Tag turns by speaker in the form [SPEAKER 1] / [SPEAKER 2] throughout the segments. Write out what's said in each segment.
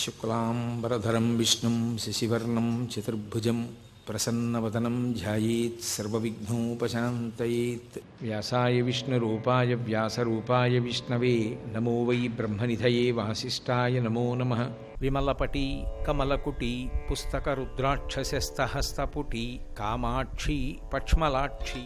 [SPEAKER 1] శుక్లాంబరధరం విష్ణుం శశివర్ణం చతుర్భుజం ప్రసన్నవదనం ధ్యాయేత్ సర్వవిఘ్నోపశాంతయేత్. వ్యాసాయ విష్ణురూపాయ వ్యాసరూపాయ విష్ణవే నమో వై బ్రహ్మనిధయే వాసిష్ఠాయ నమో నమః. విమలపటి కమలకుటి పుస్తకరుద్రాక్షసస్తహస్తపుటి కామాక్షి పక్ష్మలాక్షి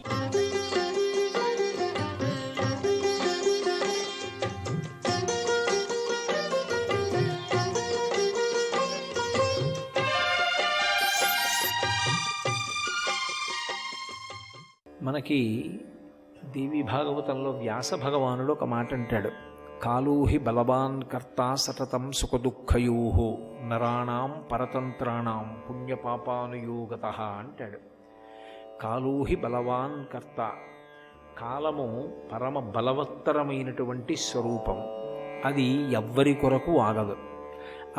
[SPEAKER 1] మనకి దేవి భాగవతంలో వ్యాస భగవానుడు ఒక మాట అంటాడు. కాళూహి బలవాన్ కర్త సతతం సుఖదుఃఖయో నరాణాం పరతంత్రాణం పుణ్యపాపానుయోగత అంటాడు. కాళూహి బలవాన్ కర్త, కాలము పరమ బలవత్తరమైనటువంటి స్వరూపం. అది ఎవ్వరి కొరకు ఆగదు.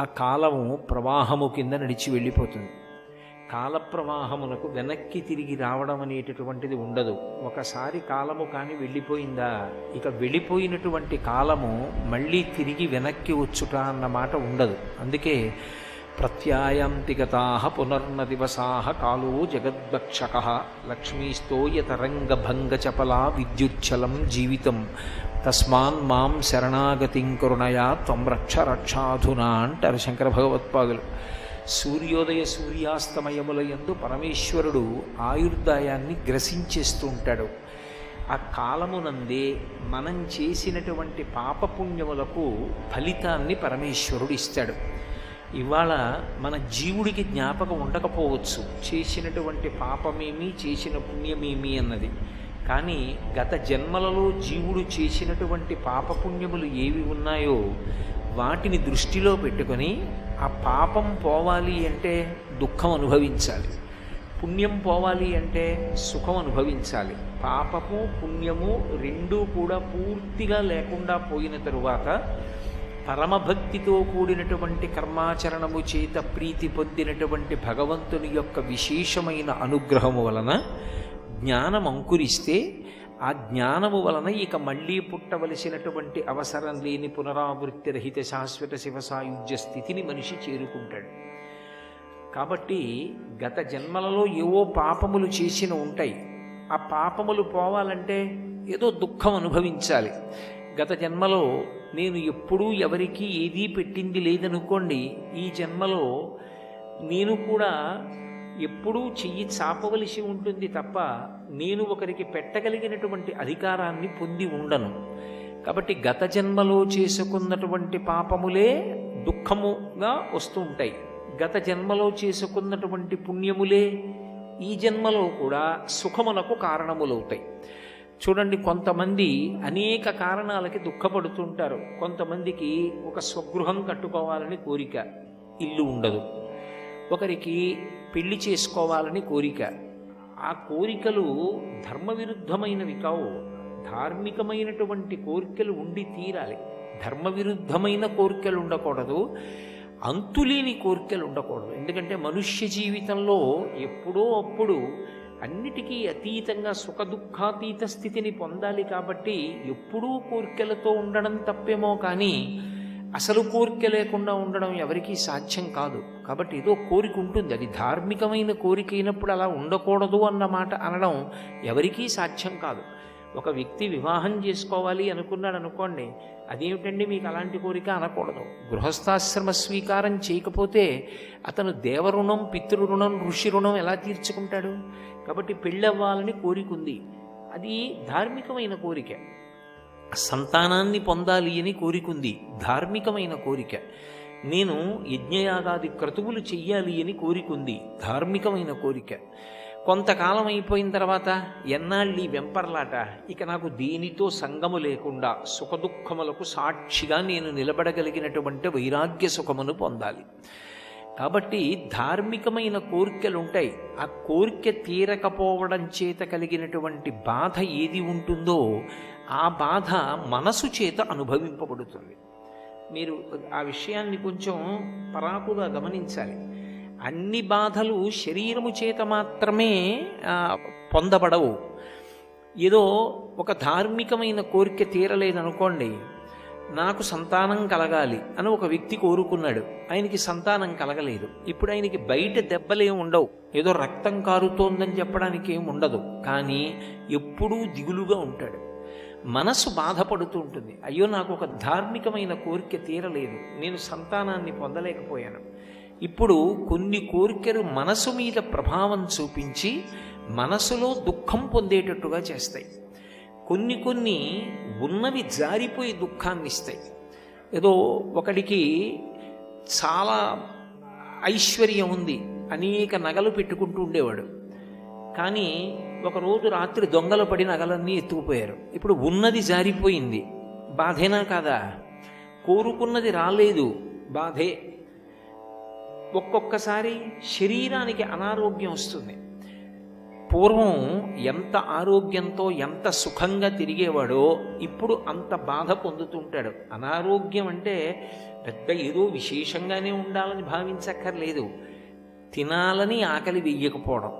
[SPEAKER 1] ఆ కాలము ప్రవాహము కింద నడిచి వెళ్ళిపోతుంది. కాలప్రవాహమునకు వెనక్కి తిరిగి రావడం అనేటటువంటిది ఉండదు. ఒకసారి కాలము కానీ వెళ్ళిపోయిందా, ఇక వెళ్ళిపోయినటువంటి కాలము మళ్ళీ తిరిగి వెనక్కి వచ్చుట అన్నమాట ఉండదు. అందుకే ప్రత్యాయాంతి గతాః పునర్న దివసాః కాలో జగద్భక్షకః లక్ష్మీస్తోయతరంగభంగచపలా విద్యుచ్చలం జీవితం తస్మాన్ మాం శరణాగతిం కరుణయా త్వం రక్ష రక్షాధునా అంటారు శంకర భగవత్పాదులు. సూర్యోదయ సూర్యాస్తమయముల యందు పరమేశ్వరుడు ఆయుర్దాయాన్ని గ్రసించేస్తూ ఉంటాడు. ఆ కాలమునందే మనం చేసినటువంటి పాపపుణ్యములకు ఫలితాన్ని పరమేశ్వరుడు ఇస్తాడు. ఇవాళ మన జీవుడికి జ్ఞాపకం ఉండకపోవచ్చు చేసినటువంటి పాపమేమి చేసిన పుణ్యమేమి అన్నది. కానీ గత జన్మలలో జీవుడు చేసినటువంటి పాపపుణ్యములు ఏవి ఉన్నాయో వాటిని దృష్టిలో పెట్టుకొని ఆ పాపం పోవాలి అంటే దుఃఖం అనుభవించాలి, పుణ్యం పోవాలి అంటే సుఖం అనుభవించాలి. పాపము పుణ్యము రెండూ కూడా పూర్తిగా లేకుండా పోయిన తరువాత పరమభక్తితో కూడినటువంటి కర్మాచరణము చేత ప్రీతి పొందినటువంటి భగవంతుని యొక్క విశేషమైన అనుగ్రహము వలన జ్ఞానం అంకురిస్తే ఆ జ్ఞానము వలన ఇక మళ్ళీ పుట్టవలసినటువంటి అవసరం లేని పునరావృత్తి రహిత శాశ్వత శివసాయుజ్య స్థితిని మనిషి చేరుకుంటాడు. కాబట్టి గత జన్మలలో ఏవో పాపములు చేసిన ఉంటాయి. ఆ పాపములు పోవాలంటే ఏదో దుఃఖం అనుభవించాలి. గత జన్మలో నేను ఎప్పుడూ ఎవరికీ ఏదీ పెట్టింది లేదనుకోండి, ఈ జన్మలో నేను కూడా ఎప్పుడూ చెయ్యి చాపవలసి ఉంటుంది తప్ప నేను ఒకరికి పెట్టగలిగినటువంటి అధికారాన్ని పొంది ఉండను. కాబట్టి గత జన్మలో చేసుకున్నటువంటి పాపములే దుఃఖముగా వస్తూ ఉంటాయి. గత జన్మలో చేసుకున్నటువంటి పుణ్యములే ఈ జన్మలో కూడా సుఖమునకు కారణములవుతాయి. చూడండి, కొంతమంది అనేక కారణాలకి దుఃఖపడుతుంటారు. కొంతమందికి ఒక స్వగృహం కట్టుకోవాలని కోరిక, ఇల్లు ఉండదు. ఒకరికి పెళ్లి చేసుకోవాలని కోరిక. ఆ కోరికలు ధర్మవిరుద్ధమైనవి కావు. ధార్మికమైనటువంటి కోరికలు ఉండి తీరాలి. ధర్మవిరుద్ధమైన కోరికలు ఉండకూడదు, అంతులేని కోరికలు ఉండకూడదు. ఎందుకంటే మనుష్య జీవితంలో ఎప్పుడో అప్పుడు అన్నిటికీ అతీతంగా సుఖదుఖాతీత స్థితిని పొందాలి. కాబట్టి ఎప్పుడూ కోరికలతో ఉండడం తప్పేమో కానీ అసలు కోరిక లేకుండా ఉండడం ఎవరికీ సాధ్యం కాదు. కాబట్టి ఏదో కోరిక ఉంటుంది, అది ధార్మికమైన కోరిక అయినప్పుడు అలా ఉండకూడదు అన్నమాట అనడం ఎవరికీ సాధ్యం కాదు. ఒక వ్యక్తి వివాహం చేసుకోవాలి అనుకున్నాడు అనుకోండి, అదేమిటండి మీకు అలాంటి కోరిక అనకూడదు. గృహస్థాశ్రమ స్వీకారం చేయకపోతే అతను దేవరుణం, పితృరుణం, ఋషి రుణం ఎలా తీర్చుకుంటాడు? కాబట్టి పెళ్ళవ్వాలని కోరిక ఉంది, అది ధార్మికమైన కోరిక. సంతానాన్ని పొందాలి అని కోరికుంది, ధార్మికమైన కోరిక. నేను యజ్ఞయాగాది క్రతువులు చెయ్యాలి అని కోరికుంది, ధార్మికమైన కోరిక. కొంతకాలం అయిపోయిన తర్వాత ఎన్నాళ్ళీ వెంపర్లాట, ఇక నాకు దేనితో సంగము లేకుండా సుఖదుఖములకు సాక్షిగా నేను నిలబడగలిగినటువంటి వైరాగ్య సుఖమును పొందాలి. కాబట్టి ధార్మికమైన కోరికలు ఉంటాయి. ఆ కోరిక తీరకపోవడం చేత కలిగినటువంటి బాధ ఏది ఉంటుందో ఆ బాధ మనసు చేత అనుభవింపబడుతుంది. మీరు ఆ విషయాన్ని కొంచెం పరాకుగా గమనించాలి. అన్ని బాధలు శరీరము చేత మాత్రమే పొందబడవు. ఏదో ఒక ధార్మికమైన కోరిక తీరలేదనుకోండి, నాకు సంతానం కలగాలి అని ఒక వ్యక్తి కోరుకున్నాడు. ఆయనకి సంతానం కలగలేదు. ఇప్పుడు ఆయనకి బయట దెబ్బలేం ఉండవు, ఏదో రక్తం కారుతోందని చెప్పడానికి ఏం ఉండదు. కానీ ఎప్పుడూ దిగులుగా ఉంటాడు, మనసు బాధపడుతూ ఉంటుంది. అయ్యో, నాకు ఒక ధార్మికమైన కోరిక తీరలేదు, నేను సంతానాన్ని పొందలేకపోయాను. ఇప్పుడు కొన్ని కోరికలు మనసు మీద ప్రభావం చూపించి మనసులో దుఃఖం పొందేటట్టుగా చేస్తాయి. కొన్ని ఉన్నవి జారిపోయి దుఃఖాన్ని ఇస్తాయి. ఏదో ఒకడికి చాలా ఐశ్వర్యం ఉంది, అనేక నగలు పెట్టుకుంటూ ఉండేవాడు. కానీ ఒకరోజు రాత్రి దొంగలు పడి నగలన్నీ ఎత్తుకుపోయారు. ఇప్పుడు ఉన్నది జారిపోయింది, బాధేనా కాదా? కోరుకున్నది రాలేదు, బాధే. ఒక్కొక్కసారి శరీరానికి అనారోగ్యం వస్తుంది. పూర్వం ఎంత ఆరోగ్యంతో ఎంత సుఖంగా తిరిగేవాడో ఇప్పుడు అంత బాధ పొందుతుంటాడు. అనారోగ్యం అంటే పెద్ద ఏదో విశేషంగానే ఉండాలని భావించక్కర్లేదు. తినాలని ఆకలి వెయ్యకపోవడం,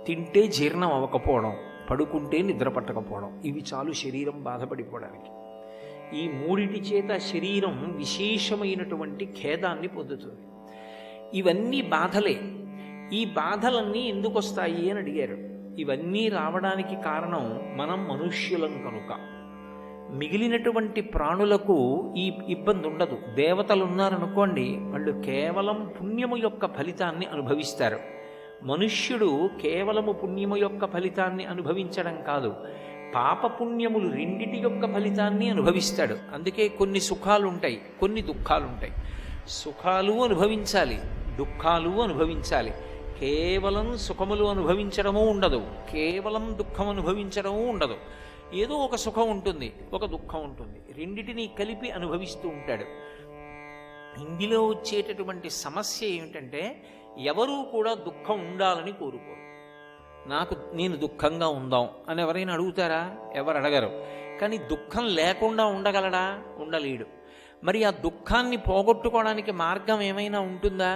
[SPEAKER 1] తింటే జీర్ణం అవ్వకపోవడం, పడుకుంటే నిద్ర పట్టకపోవడం, ఇవి చాలు శరీరం బాధపడిపోవడానికి. ఈ మూడిటి చేత శరీరం విశేషమైనటువంటి ఖేదాన్ని పొందుతుంది. ఇవన్నీ బాధలే. ఈ బాధలన్నీ ఎందుకు వస్తాయి అని అడిగారు. ఇవన్నీ రావడానికి కారణం మనం మనుష్యులం కనుక. మిగిలినటువంటి ప్రాణులకు ఈ ఇబ్బంది ఉండదు. దేవతలు ఉన్నారనుకోండి, వాళ్ళు కేవలం పుణ్యము యొక్క ఫలితాన్ని అనుభవిస్తారు. మనుష్యుడు కేవలము పుణ్యము యొక్క ఫలితాన్ని అనుభవించడం కాదు, పాపపుణ్యములు రెండిటి యొక్క ఫలితాన్ని అనుభవిస్తాడు. అందుకే కొన్ని సుఖాలు ఉంటాయి, కొన్ని దుఃఖాలు ఉంటాయి. సుఖాలు అనుభవించాలి, దుఃఖాలు అనుభవించాలి. కేవలం సుఖములు అనుభవించడము ఉండదు, కేవలం దుఃఖం అనుభవించడము ఉండదు. ఏదో ఒక సుఖం ఉంటుంది, ఒక దుఃఖం ఉంటుంది, రెండిటినీ కలిపి అనుభవిస్తూ ఉంటాడు. ఇందులో వచ్చేటటువంటి సమస్య ఏమిటంటే, ఎవరూ కూడా దుఃఖం ఉండాలని కోరుకోరు. నేను దుఃఖంగా ఉందాం అని ఎవరైనా అడుగుతారా? ఎవరు అడగరు. కానీ దుఃఖం లేకుండా ఉండగలడా? ఉండలేడు. మరి ఆ దుఃఖాన్ని పోగొట్టుకోవడానికి మార్గం ఏమైనా ఉంటుందా?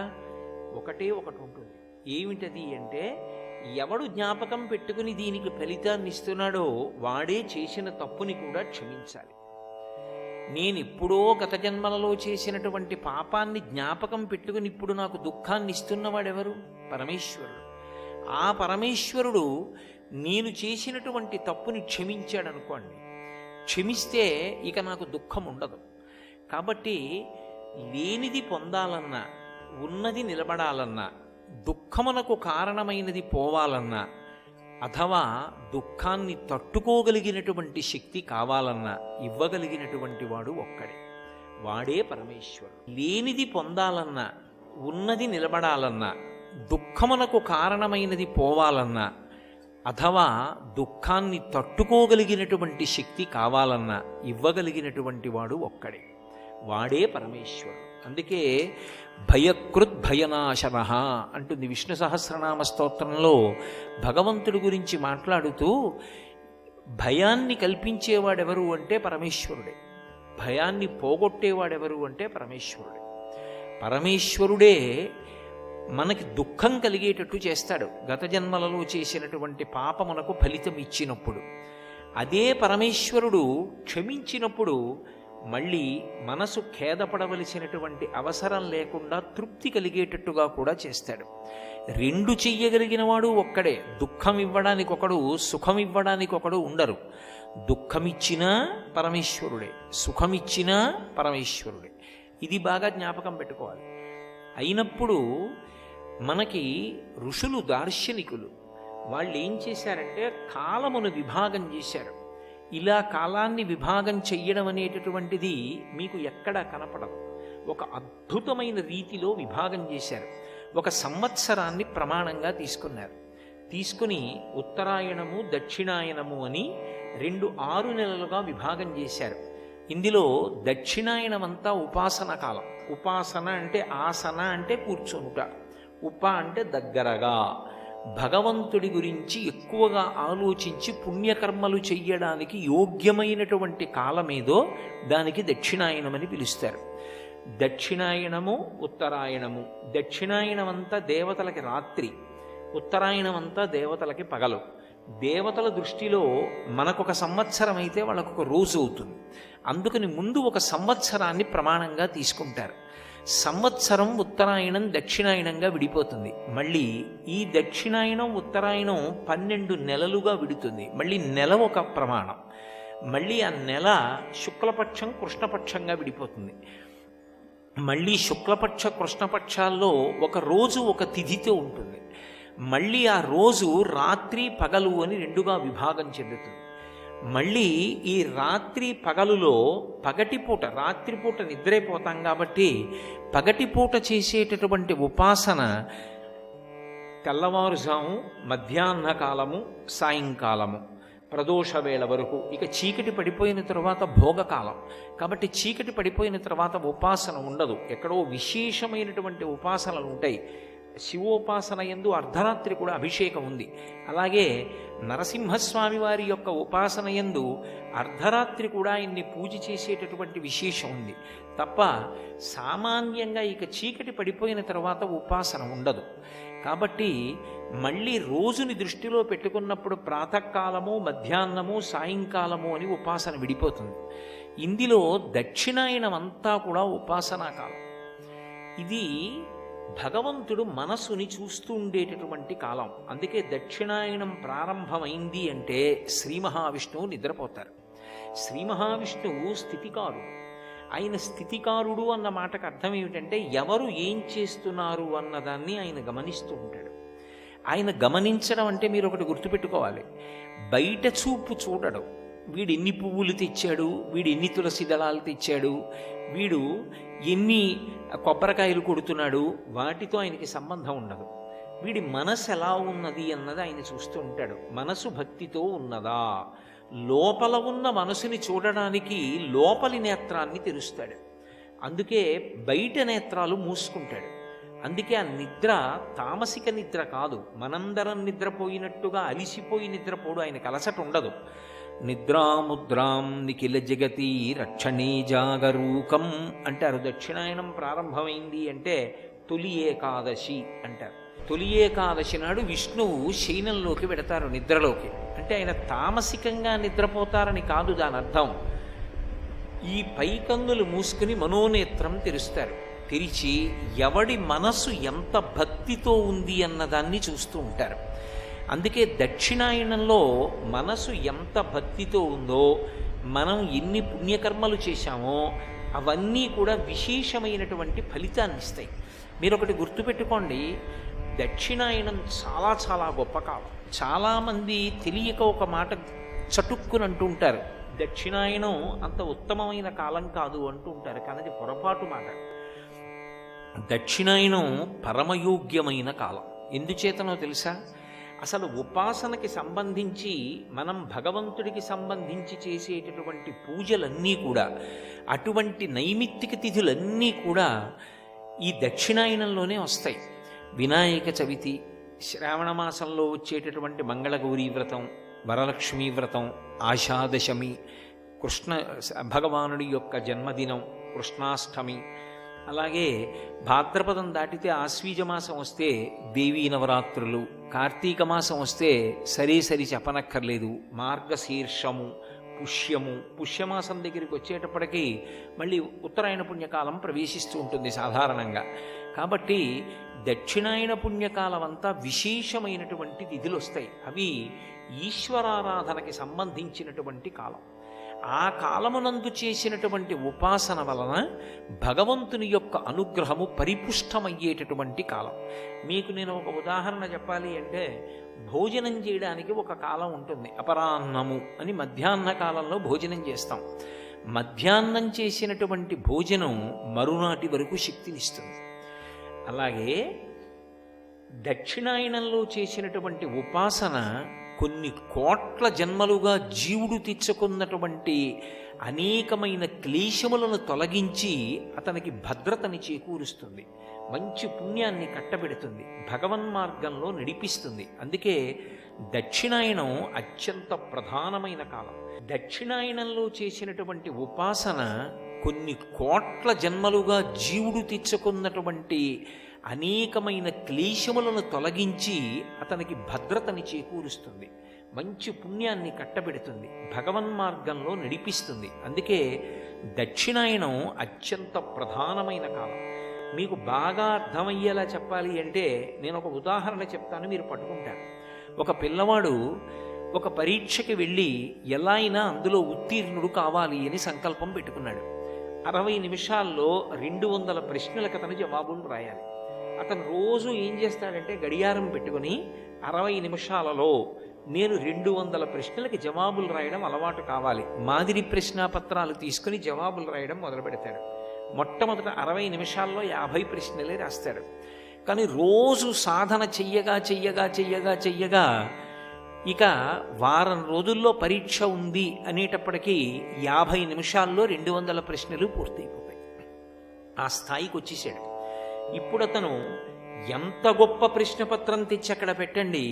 [SPEAKER 1] ఒకటి ఉంటుంది. ఏమిటది అంటే, ఎవడు జ్ఞాపకం పెట్టుకుని దీనికి ఫలితాన్ని ఇస్తున్నాడో వాడే చేసిన తప్పుని కూడా క్షమించాలి. నేనెప్పుడో గత జన్మలలో చేసినటువంటి పాపాన్ని జ్ఞాపకం పెట్టుకుని ఇప్పుడు నాకు దుఃఖాన్ని ఇస్తున్నవాడెవరు? పరమేశ్వరుడు. ఆ పరమేశ్వరుడు నేను చేసినటువంటి తప్పుని క్షమించాడనుకోండి, క్షమిస్తే ఇక నాకు దుఃఖం ఉండదు. కాబట్టి లేనిది పొందాలన్నా, ఉన్నది నిలబడాలన్నా, దుఃఖమునకు కారణమైనది పోవాలన్నా, అథవా దుఃఖాన్ని తట్టుకోగలిగినటువంటి శక్తి కావాలన్నా ఇవ్వగలిగినటువంటి వాడు ఒక్కడే, వాడే పరమేశ్వరుడు. లేనిది పొందాలన్నా, ఉన్నది నిలబడాలన్నా, దుఃఖమునకు కారణమైనది పోవాలన్నా, అథవా దుఃఖాన్ని తట్టుకోగలిగినటువంటి శక్తి కావాలన్నా ఇవ్వగలిగినటువంటి వాడు ఒక్కడే, వాడే పరమేశ్వరుడు. అందుకే భయకృత్ భయనాశన అంటుంది విష్ణు సహస్రనామ స్తోత్రంలో. భగవంతుడి గురించి మాట్లాడుతూ భయాన్ని కల్పించేవాడెవరు అంటే పరమేశ్వరుడే, భయాన్ని పోగొట్టేవాడెవరు అంటే పరమేశ్వరుడే. పరమేశ్వరుడే మనకి దుఃఖం కలిగేటట్టు చేస్తాడు. గత జన్మలలో చేసినటువంటి పాపమునకు ఫలితం ఇచ్చినప్పుడు, అదే పరమేశ్వరుడు క్షమించినప్పుడు మళ్ళీ మనసు ఖేదపడవలసినటువంటి అవసరం లేకుండా తృప్తి కలిగేటట్టుగా కూడా చేస్తాడు. రెండు చెయ్యగలిగిన వాడు ఒక్కడే. దుఃఖం ఇవ్వడానికి ఒకడు, సుఖం ఇవ్వడానికి ఒకడు ఉండరు. దుఃఖమిచ్చినా పరమేశ్వరుడే, సుఖమిచ్చినా పరమేశ్వరుడే. ఇది బాగా జ్ఞాపకం పెట్టుకోవాలి. అయినప్పుడు మనకి ఋషులు, దార్శనికులు, వాళ్ళు ఏం చేశారంటే కాలమును విభాగం చేశారు. ఇలా కాలాన్ని విభాగం చెయ్యడం అనేటటువంటిది మీకు ఎక్కడా కనపడదు. ఒక అద్భుతమైన రీతిలో విభాగం చేశారు. ఒక సంవత్సరాన్ని ప్రమాణంగా తీసుకున్నారు. తీసుకుని ఉత్తరాయణము, దక్షిణాయనము అని 2 6 నెలలుగా విభాగం చేశారు. ఇందులో దక్షిణాయనమంతా ఉపాసన కాలం. ఉపాసన అంటే ఆసన అంటే కూర్చొనుట, ఉప అంటే దగ్గరగా, భగవంతుడి గురించి ఎక్కువగా ఆలోచించి పుణ్యకర్మలు చెయ్యడానికి యోగ్యమైనటువంటి కాలమేదో దానికి దక్షిణాయనమని పిలుస్తారు. దక్షిణాయనము, ఉత్తరాయణము. దక్షిణాయనమంతా దేవతలకి రాత్రి, ఉత్తరాయణమంతా దేవతలకి పగలు. దేవతల దృష్టిలో మనకొక సంవత్సరం అయితే వాళ్ళకొక రోజు అవుతుంది. అందుకని ముందు ఒక సంవత్సరాన్ని ప్రమాణంగా తీసుకుంటారు. సంవత్సరం ఉత్తరాయణం దక్షిణాయనంగా విడిపోతుంది. మళ్ళీ ఈ దక్షిణాయనం ఉత్తరాయణం 12 నెలలుగా విడుతుంది. మళ్ళీ నెల ఒక ప్రమాణం. మళ్ళీ ఆ నెల శుక్లపక్షం కృష్ణపక్షంగా విడిపోతుంది. మళ్ళీ శుక్లపక్ష కృష్ణపక్షాల్లో ఒక రోజు ఒక తిథితో ఉంటుంది. మళ్ళీ ఆ రోజు రాత్రి పగలు అని 2గా విభాగం చెందుతుంది. మళ్ళీ ఈ రాత్రి పగలులో పగటిపూట, రాత్రిపూట నిద్రైపోతాం కాబట్టి పగటిపూట చేసేటటువంటి ఉపాసన తెల్లవారుజాము, మధ్యాహ్న కాలము, సాయంకాలము, ప్రదోష వేళ వరకు. ఇక చీకటి పడిపోయిన తరువాత భోగకాలం కాబట్టి చీకటి పడిపోయిన తర్వాత ఉపాసన ఉండదు. ఎక్కడో విశేషమైనటువంటి ఉపాసనలు ఉంటాయి. శివోపాసన యందు అర్ధరాత్రి కూడా అభిషేకం ఉంది. అలాగే నరసింహస్వామి వారి యొక్క ఉపాసన యందు అర్ధరాత్రి కూడా ఆయన్ని పూజ చేసేటటువంటి విశేషం ఉంది. తప్ప సామాన్యంగా ఇక చీకటి పడిపోయిన తర్వాత ఉపాసన ఉండదు. కాబట్టి మళ్ళీ రోజుని దృష్టిలో పెట్టుకున్నప్పుడు ప్రాతకాలము, మధ్యాహ్నము, సాయంకాలము అని ఉపాసన విడిపోతుంది. ఇందులో దక్షిణాయనం అంతా కూడా ఉపాసనా కాలం. ఇది భగవంతుడు మనసుని చూస్తూ ఉండేటటువంటి కాలం. అందుకే దక్షిణాయనం ప్రారంభమైంది అంటే శ్రీ మహావిష్ణువు నిద్రపోతారు. శ్రీ మహావిష్ణువు స్థితికారుడు. ఆయన స్థితికారుడు అన్న మాటకు అర్థం ఏమిటంటే ఎవరు ఏం చేస్తున్నారు అన్నదాన్ని ఆయన గమనిస్తూ ఉంటాడు. ఆయన గమనించడం అంటే మీరు ఒకటి గుర్తుపెట్టుకోవాలి, బయట చూపు చూడడు. వీడు ఎన్ని పువ్వులు తెచ్చాడు, వీడు ఎన్ని తులసి దళాలు తెచ్చాడు, వీడు ఎన్ని కొబ్బరికాయలు కొడుతున్నాడు, వాటితో ఆయనకి సంబంధం ఉండదు. వీడి మనసు ఎలా ఉన్నది అన్నది ఆయన చూస్తూ ఉంటాడు. మనసు భక్తితో ఉన్నదా, లోపల ఉన్న మనసుని చూడడానికి లోపలి నేత్రాన్ని తెరుస్తాడు. అందుకే బయట నేత్రాలు మూసుకుంటాడు. అందుకే ఆ నిద్ర తామసిక నిద్ర కాదు. మనందరం నిద్రపోయినట్టుగా అలిసిపోయి నిద్రపోడు. ఆయనకు అలసట ఉండదు. నిద్రాముద్రాం నిఖిల జగతి రక్షణే జాగరూకం అంటారు. దక్షిణాయనం ప్రారంభమైంది అంటే తొలి ఏకాదశి అంటారు. తొలి ఏకాదశి నాడు విష్ణువు శయనంలోకి వెడతారు, నిద్రలోకి. అంటే ఆయన తామసికంగా నిద్రపోతారని కాదు దాని అర్థం. ఈ పైకందులు మూసుకుని మనోనేత్రం తెరుస్తారు. తెరిచి ఎవడి మనసు ఎంత భక్తితో ఉంది అన్నదాన్ని చూస్తూ ఉంటారు. అందుకే దక్షిణాయనంలో మనసు ఎంత భక్తితో ఉందో, మనం ఎన్ని పుణ్యకర్మలు చేశామో అవన్నీ కూడా విశేషమైనటువంటి ఫలితాన్ని ఇస్తాయి. మీరు ఒకటి గుర్తుపెట్టుకోండి, దక్షిణాయనం చాలా చాలా గొప్ప కాలం. చాలామంది తెలియక ఒక మాట చటుక్కుని అంటూ ఉంటారు, దక్షిణాయనం అంత ఉత్తమమైన కాలం కాదు అంటూ ఉంటారు. కానీ అది పొరపాటు మాట. దక్షిణాయనం పరమయోగ్యమైన కాలం. ఎందుచేతనో తెలుసా? అసలు ఉపాసనకి సంబంధించి మనం భగవంతుడికి సంబంధించి చేసేటటువంటి పూజలన్నీ కూడా, అటువంటి నైమిత్తిక తిథులన్నీ కూడా ఈ దక్షిణాయనంలోనే వస్తాయి. వినాయక చవితి, శ్రావణ మాసంలో వచ్చేటటువంటి మంగళగౌరీ వ్రతం, వరలక్ష్మీ వ్రతం, ఆషాదశమి, కృష్ణ భగవానుడి యొక్క జన్మదినం, కృష్ణాష్టమి, అలాగే భాద్రపదం దాటితే ఆశ్వీజ మాసం వస్తే దేవీ నవరాత్రులు, కార్తీక మాసం వస్తే సరి చెప్పనక్కర్లేదు, మార్గశీర్షము, పుష్యము. పుష్యమాసం దగ్గరికి వచ్చేటప్పటికీ మళ్ళీ ఉత్తరాయణ పుణ్యకాలం ప్రవేశిస్తూ ఉంటుంది సాధారణంగా. కాబట్టి దక్షిణాయన పుణ్యకాలం అంతా విశేషమైనటువంటి తిథులు వస్తాయి. అవి ఈశ్వరారాధనకి సంబంధించినటువంటి కాలం. ఆ కాలమునందు చేసినటువంటి ఉపాసన వలన భగవంతుని యొక్క అనుగ్రహము పరిపుష్టమయ్యేటటువంటి కాలం. మీకు నేను ఒక ఉదాహరణ చెప్పాలి అంటే, భోజనం చేయడానికి ఒక కాలం ఉంటుంది, అపరాహ్నము అని. మధ్యాహ్న కాలంలో భోజనం చేస్తాం. మధ్యాహ్నం చేసినటువంటి భోజనం మరునాటి వరకు శక్తినిస్తుంది. అలాగే దక్షిణాయనంలో చేసినటువంటి ఉపాసన కొన్ని కోట్ల జన్మలుగా జీవుడు తెచ్చుకున్నటువంటి అనేకమైన క్లేశములను తొలగించి అతనికి భద్రతని చేకూరుస్తుంది, మంచి పుణ్యాన్ని కట్టబెడుతుంది, భగవన్మార్గంలో నడిపిస్తుంది. అందుకే దక్షిణాయనం అత్యంత ప్రధానమైన కాలం. దక్షిణాయనంలో చేసినటువంటి ఉపాసన కొన్ని కోట్ల జన్మలుగా జీవుడు తెచ్చుకున్నటువంటి అనేకమైన క్లేశములను తొలగించి అతనికి భద్రతని చేకూరుస్తుంది, మంచి పుణ్యాన్ని కట్టబెడుతుంది, భగవన్మార్గంలో నడిపిస్తుంది. అందుకే దక్షిణాయనం అత్యంత ప్రధానమైన కాలం. మీకు బాగా అర్థమయ్యేలా చెప్పాలి అంటే నేను ఒక ఉదాహరణ చెప్తాను, మీరు పట్టుకుంటారు. ఒక పిల్లవాడు ఒక పరీక్షకి వెళ్ళి ఎలా అయినా అందులో ఉత్తీర్ణుడు కావాలి అని సంకల్పం పెట్టుకున్నాడు. 60 నిమిషాల్లో 200 ప్రశ్నలకు అతను జవాబులు రాయాలి. అతను రోజు ఏం చేస్తాడంటే గడియారం పెట్టుకుని 60 నిమిషాలలో నేను 200 ప్రశ్నలకి జవాబులు రాయడం అలవాటు కావాలి, మాదిరి ప్రశ్నాపత్రాలు తీసుకుని జవాబులు రాయడం మొదలు పెడతాడు. మొట్టమొదట 60 నిమిషాల్లో 50 ప్రశ్నలే రాస్తాడు. కానీ రోజు సాధన చెయ్యగా చెయ్యగా చెయ్యగా చెయ్యగా ఇక వారం రోజుల్లో పరీక్ష ఉంది అనేటప్పటికీ 50 నిమిషాల్లో 200 ప్రశ్నలు పూర్తయిపోతాయి. ఆ స్థాయికి వచ్చేసాడు. ఇప్పుడు అతను ఎంత గొప్ప ప్రశ్నపత్రం తెచ్చి అక్కడ పెట్టండి,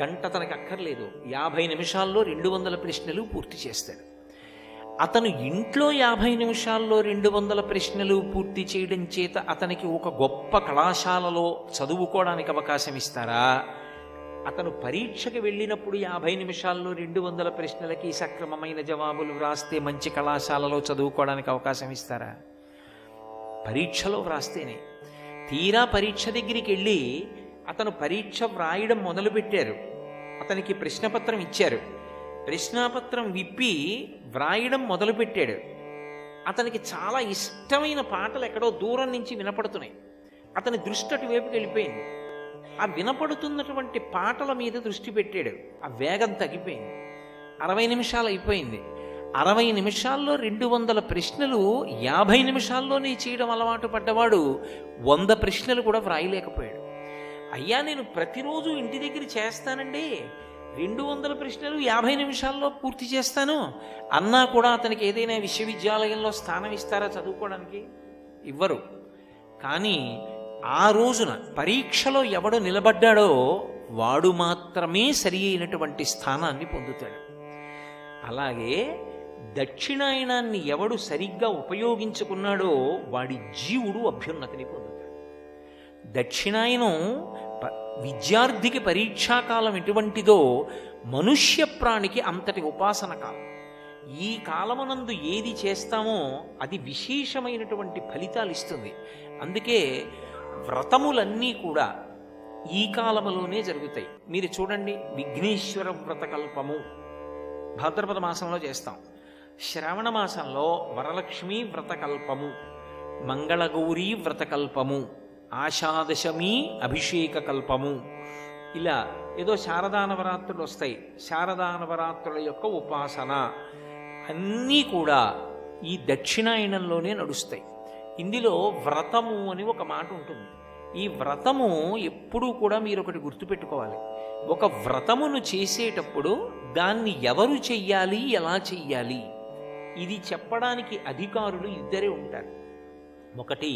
[SPEAKER 1] గంట తనకు అక్కర్లేదు, 50 నిమిషాల్లో 200 ప్రశ్నలు పూర్తి చేస్తాడు. అతను ఇంట్లో 50 నిమిషాల్లో 200 ప్రశ్నలు పూర్తి చేయడం చేత అతనికి ఒక గొప్ప కళాశాలలో చదువుకోవడానికి అవకాశం ఇస్తారా? అతను పరీక్షకి వెళ్ళినప్పుడు 50 నిమిషాల్లో 200 ప్రశ్నలకి సక్రమమైన జవాబులు వ్రాస్తే మంచి కళాశాలలో చదువుకోవడానికి అవకాశం ఇస్తారా? పరీక్షలో వ్రాస్తేనే. తీరా పరీక్ష దగ్గరికి వెళ్ళి అతను పరీక్ష వ్రాయడం మొదలుపెట్టారు. అతనికి ప్రశ్నపత్రం ఇచ్చారు. ప్రశ్నాపత్రం విప్పి వ్రాయడం మొదలుపెట్టాడు. అతనికి చాలా ఇష్టమైన పాటలు ఎక్కడో దూరం నుంచి వినపడుతున్నాయి. అతని దృష్టి అటువైపుకి వెళ్ళిపోయింది. ఆ వినపడుతున్నటువంటి పాటల మీద దృష్టి పెట్టాడు. ఆ వేగం తగ్గిపోయింది. 60 నిమిషాలు అయిపోయింది. 60 నిమిషాల్లో 200 ప్రశ్నలు 50 నిమిషాల్లోనే చేయడం అలవాటు పడ్డవాడు 100 ప్రశ్నలు కూడా వ్రాయలేకపోయాడు. అయ్యా నేను ప్రతిరోజు ఇంటి దగ్గర చేస్తానండి, 200 ప్రశ్నలు 50 నిమిషాల్లో పూర్తి చేస్తాను అన్నా కూడా అతనికి ఏదైనా విశ్వవిద్యాలయంలో స్థానం ఇస్తారా చదువుకోవడానికి? ఇవ్వరు. కానీ ఆ రోజున పరీక్షలో ఎవడు నిలబడ్డాడో వాడు మాత్రమే సరి అయినటువంటి స్థానాన్ని పొందుతాడు. అలాగే దక్షిణాయనాన్ని ఎవడు సరిగ్గా ఉపయోగించుకున్నాడో వాడి జీవుడు అభ్యున్నతిని పొందుతాడు. దక్షిణాయనం విద్యార్థికి పరీక్షాకాలం ఎటువంటిదో మనుష్య ప్రాణికి అంతటి ఉపాసన కాలం. ఈ కాలమునందు ఏది చేస్తామో అది విశేషమైనటువంటి ఫలితాలు ఇస్తుంది. అందుకే వ్రతములన్నీ కూడా ఈ కాలములోనే జరుగుతాయి. మీరు చూడండి, విఘ్నేశ్వర వ్రతకల్పము భాద్రపద మాసంలో చేస్తాం. శ్రావణ మాసంలో వరలక్ష్మీ వ్రతకల్పము, మంగళగౌరీ వ్రతకల్పము, ఆషాదశమి అభిషేక కల్పము, ఇలా ఏదో శారదానవరాత్రులు వస్తాయి. శారదానవరాత్రుల యొక్క ఉపాసన అన్నీ కూడా ఈ దక్షిణాయనంలోనే నడుస్తాయి. ఇందులో వ్రతము అని ఒక మాట ఉంటుంది. ఈ వ్రతము ఎప్పుడూ కూడా మీరు ఒకటి గుర్తుపెట్టుకోవాలి. ఒక వ్రతమును చేసేటప్పుడు దాన్ని ఎవరు చెయ్యాలి, ఎలా చెయ్యాలి, ఇది చెప్పడానికి అధికారులు ఇద్దరే ఉంటారు. ఒకటి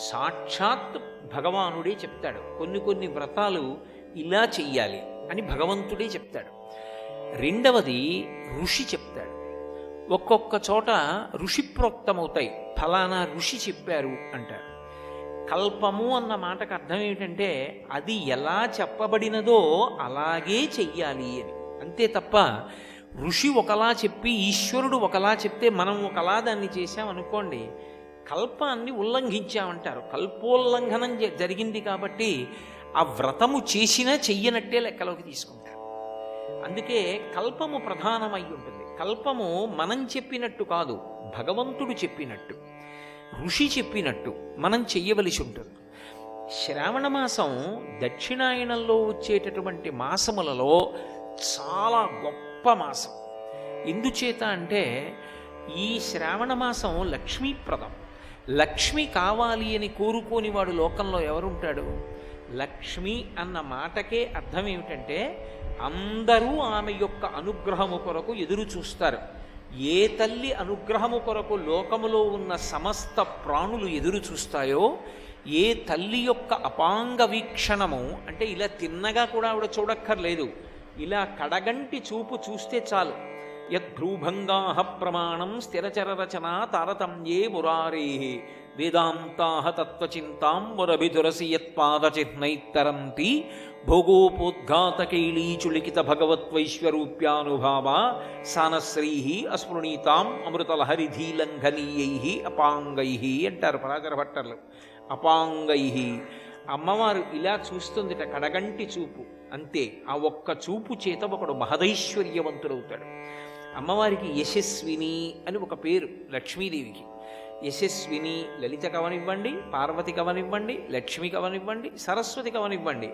[SPEAKER 1] సాక్షాత్ భగవానుడే చెప్తాడు, కొన్ని వ్రతాలు ఇలా చెయ్యాలి అని భగవంతుడే చెప్తాడు. రెండవది ఋషి చెప్తాడు. ఒక్కొక్క చోట ఋషి ప్రోక్తమవుతాయి, ఫలానా ఋషి చెప్పారు అంటారు. కల్పము అన్న మాటకు అర్థం ఏమిటంటే అది ఎలా చెప్పబడినదో అలాగే చెయ్యాలి అని. అంతే తప్ప ఋషి ఒకలా చెప్పి ఈశ్వరుడు ఒకలా చెప్తే మనం ఒకలా దాన్ని చేశామనుకోండి, కల్పాన్ని ఉల్లంఘించామంటారు. కల్పోల్లంఘనం జరిగింది కాబట్టి ఆ వ్రతము చేసినా చెయ్యనట్టే లెక్కలోకి తీసుకుంటారు. అందుకే కల్పము ప్రధానమై ఉంటుంది. కల్పము మనం చెప్పినట్టు కాదు, భగవంతుడు చెప్పినట్టు, ఋషి చెప్పినట్టు మనం చెయ్యవలసి ఉంటుంది. శ్రావణ మాసం దక్షిణాయనంలో వచ్చేటటువంటి మాసములలో చాలా గొప్ప మాసం. ఎందుచేత అంటే ఈ శ్రావణ మాసం లక్ష్మీప్రదం. లక్ష్మి కావాలి అని కోరుకోని వాడు లోకంలో ఎవరుంటాడు? లక్ష్మి అన్న మాటకే అర్థం ఏమిటంటే అందరూ ఆమె యొక్క అనుగ్రహము కొరకు ఎదురు చూస్తారు. ఏ తల్లి అనుగ్రహము కొరకు లోకములో ఉన్న సమస్త ప్రాణులు ఎదురు చూస్తాయో, ఏ తల్లి యొక్క అపాంగ వీక్షణము అంటే ఇలా తిన్నగా కూడా ఆవిడ చూడక్కర్లేదు, ఇలా కడగంటి చూపు చూస్తే చాలు. యద్భ్రూభంగాః ప్రమాణం స్థిరచరరచనా తారతమ్యే మురారే వేదాంతాః తత్వచింతాం మురభిదురసి యత్పాదచిహ్నైత్తరంతి భోగోపోద్ఘాతకైళీచులికిత భగవత్వైశ్వరూప్యానుభావ సానశ్రీ అస్మృణీతాం అమృతలహరిధీలంఘనీయై అపాంగై అంటారు పరాశర భట్టర్లు. అపాంగై, అమ్మవారు ఇలా చూస్తుందిట, కడగంటి చూపు అంతే. ఆ ఒక్క చూపు చేత ఒకడు మహదైశ్వర్యవంతుడవుతాడు. అమ్మవారికి యశస్విని అని ఒక పేరు లక్ష్మీదేవికి. యశస్విని లలిత కవనివ్వండి, పార్వతి కవనివ్వండి, లక్ష్మి కవనివ్వండి, సరస్వతి కవనివ్వండి,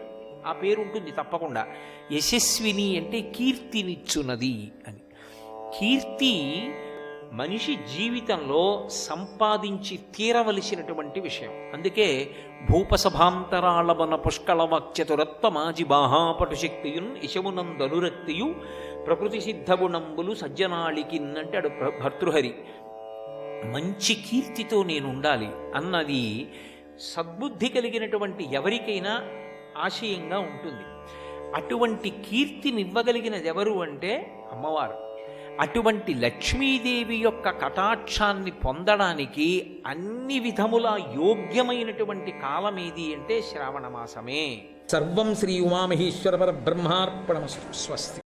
[SPEAKER 1] ఆ పేరు ఉంటుంది తప్పకుండా. యశస్విని అంటే కీర్తినిచ్చున్నది అని. కీర్తి మనిషి జీవితంలో సంపాదించి తీరవలసినటువంటి విషయం. అందుకే భూపసభాంతరాళవన పుష్కళవాక్చతురత్వమాజి బాహాపటుశక్తియున్ యశమునందనురక్తియు ప్రకృతి సిద్ధగుణంబులు సజ్జనాళికిన్ అంటాడు భర్తృహరి. మంచి కీర్తితో నేను ఉండాలి అన్నది సద్బుద్ధి కలిగినటువంటి ఎవరికైనా ఆశయంగా ఉంటుంది. అటువంటి కీర్తినివ్వగలిగినది ఎవరు అంటే అమ్మవారు. అటువంటి లక్ష్మీదేవి యొక్క కటాక్షాన్ని పొందడానికి అన్ని విధములా యోగ్యమైనటువంటి కాలం ఏది అంటే శ్రావణ మాసమే. సర్వం శ్రీ ఉమామహేశ్వర పరబ్రహ్మార్పణమస్తు. స్వస్తి.